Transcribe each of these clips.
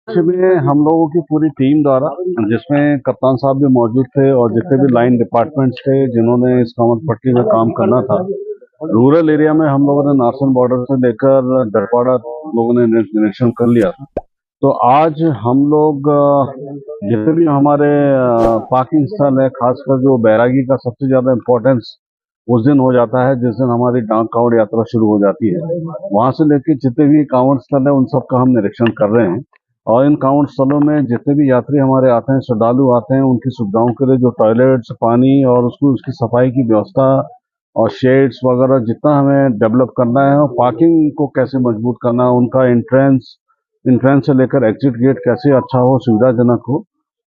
में हम लोगों की पूरी टीम द्वारा, जिसमें कप्तान साहब भी मौजूद थे और जितने भी लाइन डिपार्टमेंट्स थे जिन्होंने इस कामत पट्टी में काम करना था, रूरल एरिया में हम लोगों ने नार्सन बॉर्डर से लेकर डरपाड़ा लोगों ने निरीक्षण कर लिया। तो आज हम लोग जितने भी हमारे पार्किंग स्थल है, खासकर जो बैरागी का सबसे ज्यादा इम्पोर्टेंस उस दिन हो जाता है जिस दिन हमारी डाक कांवड़ यात्रा शुरू हो जाती है, वहां से लेकर जितने भी कांवड़ स्थल है उन सब का हम निरीक्षण कर रहे हैं। और इन कांवड़ स्थलों में जितने भी यात्री हमारे आते हैं, श्रद्धालु आते हैं, उनकी सुविधाओं के लिए जो टॉयलेट्स, पानी और उसकी सफाई की व्यवस्था और शेड्स वगैरह जितना हमें डेवलप करना है, और पार्किंग को कैसे मजबूत करना है, उनका एंट्रेंस से लेकर एग्जिट गेट कैसे अच्छा हो, सुविधाजनक हो,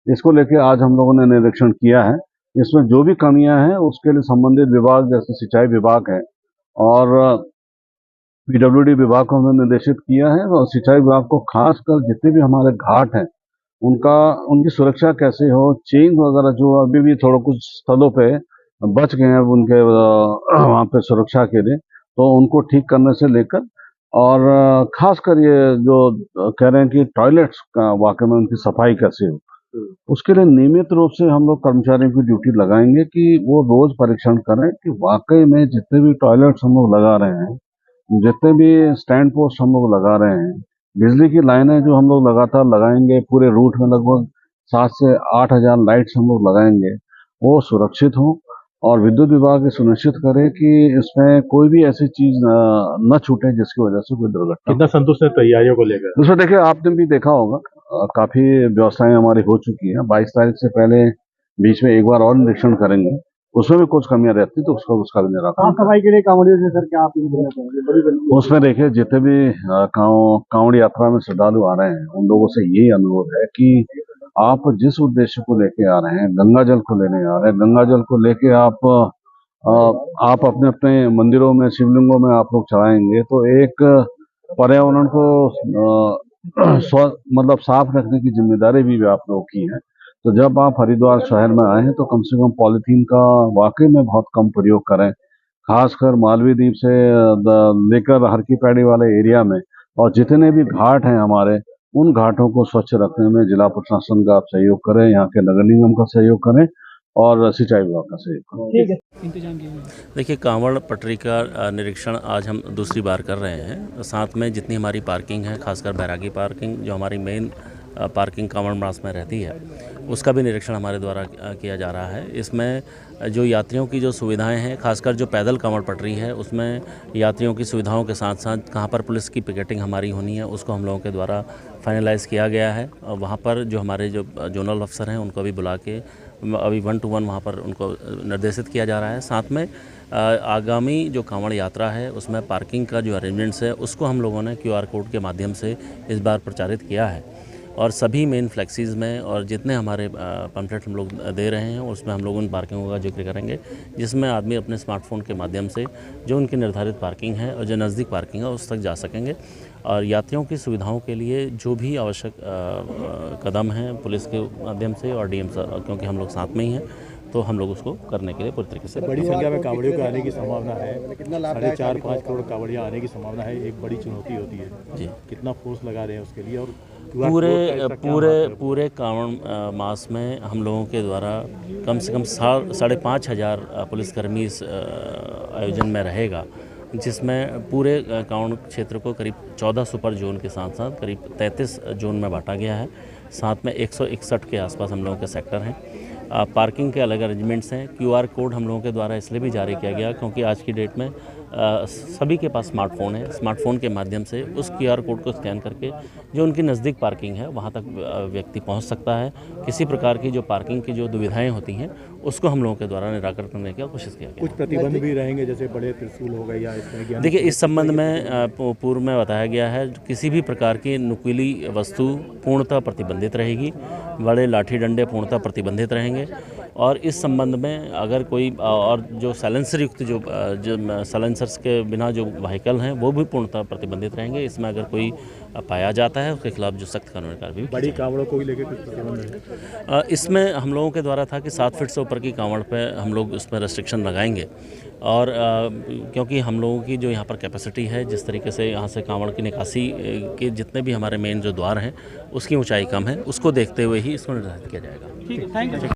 इसको लेके आज हम लोगों ने निरीक्षण किया है। इसमें जो भी कमियां हैं उसके लिए संबंधित विभाग जैसे सिंचाई विभाग है और पीडब्ल्यूडी विभाग को हमने निर्देशित किया है, और सिंचाई विभाग को खासकर जितने भी हमारे घाट हैं उनका उनकी सुरक्षा कैसे हो, चेंज वगैरह जो अभी भी थोड़ा कुछ स्थलों पे बच गए हैं उनके वहाँ पे सुरक्षा के लिए, तो उनको ठीक करने से लेकर और खासकर ये जो कह रहे हैं कि टॉयलेट्स का वाकई में उनकी सफाई कैसे हो, उसके लिए नियमित रूप से हम लोग कर्मचारियों की ड्यूटी लगाएंगे कि वो रोज परीक्षण करें कि वाकई में जितने भी टॉयलेट्स हम लोग लगा रहे हैं, जितने भी स्टैंड पोस्ट हम लोग लगा रहे हैं, बिजली की लाइनें जो हम लोग लगातार लगाएंगे, पूरे रूट में लगभग 7 से 8 हजार लाइट्स हम लोग लगाएंगे, वो सुरक्षित हों। और विद्युत विभाग ये सुनिश्चित करे कि इसमें कोई भी ऐसी चीज न छूटे जिसकी वजह से कोई दुर्घटना। कितना संतुष्ट है तैयारियों को लेकर? दूसरा देखिए, आपने भी देखा होगा काफी व्यवस्थाएं हमारी हो चुकी हैं। 22 तारीख से पहले बीच में एक बार और निरीक्षण करेंगे, उसमें भी कुछ कमियां रहती तो उसका भी निराकरण। सफाई के लिए कांवड़ियों से सर क्या आप देना चाहेंगे? बड़ी गंदगी उसमें देखिए, जितने भी कांवड़ यात्रा में श्रद्धालु आ रहे हैं उन लोगों से यही अनुरोध है कि आप जिस उद्देश्य को लेके आ रहे हैं, गंगा जल को लेने आ रहे हैं, गंगा जल को लेके आप अपने अपने मंदिरों में, शिवलिंगों में आप लोग चढ़ाएंगे, तो एक पर्यावरण को मतलब साफ रखने की जिम्मेदारी भी आप लोगों की है। तो जब आप हरिद्वार शहर में आए हैं तो कम से कम पॉलीथीन का वाकई में बहुत कम प्रयोग करें, खासकर मालवीय द्वीप से लेकर हर की पैड़ी वाले एरिया में। और जितने भी घाट हैं हमारे, उन घाटों को स्वच्छ रखने में जिला प्रशासन का आप सहयोग करें, यहाँ के नगर निगम का सहयोग करें और सिंचाई विभाग का सहयोग करें। ठीक है, इंतजाम किए हुए। देखिए, कांवड़ पटरी का निरीक्षण आज हम दूसरी बार कर रहे हैं। साथ में जितनी हमारी पार्किंग है, खासकर बैरागी पार्किंग जो हमारी मेन पार्किंग कांवड़ मास में रहती है, उसका भी निरीक्षण हमारे द्वारा किया जा रहा है। इसमें जो यात्रियों की जो सुविधाएं हैं, खासकर जो पैदल कांवड़ पटरी है, उसमें यात्रियों की सुविधाओं के साथ साथ कहाँ पर पुलिस की पिकेटिंग हमारी होनी है, उसको हम लोगों के द्वारा फाइनलाइज़ किया गया है। और वहाँ पर जो हमारे जो जोनल अफसर हैं उनको भी बुला के अभी 1 to 1 वहाँ पर उनको निर्देशित किया जा रहा है। साथ में आगामी जो कांवड़ यात्रा है उसमें पार्किंग का जो अरेंजमेंट्स है उसको हम लोगों ने QR कोड के माध्यम से इस बार प्रचारित किया है। और सभी मेन फ्लैक्सीज में और जितने हमारे पम्फलेट हम लोग दे रहे हैं उसमें हम लोग उन पार्किंगों का जिक्र करेंगे, जिसमें आदमी अपने स्मार्टफोन के माध्यम से जो उनकी निर्धारित पार्किंग है और जो नज़दीक पार्किंग है उस तक जा सकेंगे। और यात्रियों की सुविधाओं के लिए जो भी आवश्यक कदम हैं पुलिस के माध्यम से और DM क्योंकि हम लोग साथ में ही हैं, तो हम लोग उसको करने के लिए पूरी तरीके से। बड़ी संख्या में कांवड़ियों के आने की संभावना है, 4.5-5 करोड़ कांवड़ियाँ आने की संभावना है, एक बड़ी चुनौती होती है जी, कितना फोर्स लगा रहे हैं उसके लिए? और पूरे कांवड़ मास में हम लोगों के द्वारा कम से कम 5,500 पुलिसकर्मी इस आयोजन में रहेगा, जिसमें पूरे कांवड़ क्षेत्र को करीब 14 सुपर जोन के साथ साथ करीब 33 जोन में बांटा गया है। साथ में 161 के आसपास हम लोगों के सेक्टर हैं। पार्किंग के अलग अरेंजमेंट्स हैं। QR कोड हम लोगों के द्वारा इसलिए भी जारी किया गया क्योंकि आज की डेट में सभी के पास स्मार्टफोन है। स्मार्टफोन के माध्यम से उस QR कोड को स्कैन करके जो उनकी नज़दीक पार्किंग है वहाँ तक व्यक्ति पहुँच सकता है। किसी प्रकार की जो पार्किंग की जो दुविधाएं होती हैं उसको हम लोगों के द्वारा निराकरण करने की कोशिश किया गया। कुछ प्रतिबंध भी रहेंगे, जैसे बड़े त्रिशूल हो गए या इस तरह की? देखिए, इस संबंध में पूर्व में बताया गया है किसी भी प्रकार की नुकीली वस्तु पूर्णतः प्रतिबंधित रहेगी, बड़े लाठी डंडे पूर्णतः प्रतिबंधित रहेंगे। और इस संबंध में अगर कोई और जो साइलेंसर युक्त जो साइलेंसर्स के बिना जो व्हीकल हैं वो भी पूर्णतः प्रतिबंधित रहेंगे। इसमें अगर कोई पाया जाता है उसके खिलाफ जो सख्त कानूनी कार्रवाई भी बड़ी कांवड़ों को भी लेकर कुछ प्रतिबंध है। इसमें हम लोगों के द्वारा था कि 7 फीट से ऊपर की कांवड़ पे हम लोग उसमें रेस्ट्रिक्शन लगाएंगे। और क्योंकि हम लोगों की जो यहाँ पर कैपेसिटी है, जिस तरीके से यहाँ से कांवड़ की निकासी के जितने भी हमारे मेन जो द्वार हैं उसकी ऊंचाई कम है, उसको देखते हुए ही इसको निर्धारित किया जाएगा। ठीक है, थैंक यू।